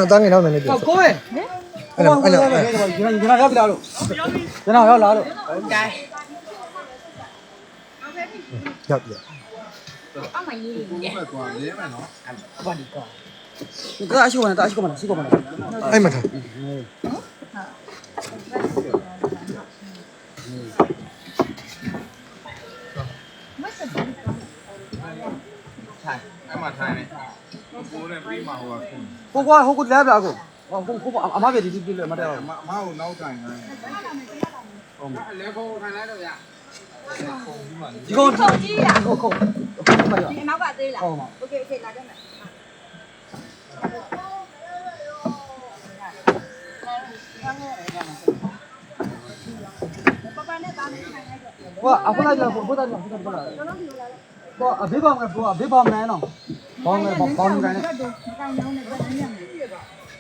当给他们那边。各位，我我你看要不了了，你看要来了。要不要？你这阿西过来，阿西过来，西过来。哎妈他。ကိုကွာဟိုကိုလဲပြကိုကိုအမပဲဒီဒီလဲမတဲ့မဟုတ်နောက်တိုင်းဟုတ်လဲကိုခံလိုက်တော့ရဒီကိုကြီးရဟုတ်ဒီနောက်ကသေးလားโอเคလာခဲ့မယ်ကိုအခုလာကြဘုရားကြောင့်ကိုအဘေးပေါင်းကကိုအဘေးပေါင်းနိုင်တော့ပေါင်းမယ်ပေါင်းနေတယ်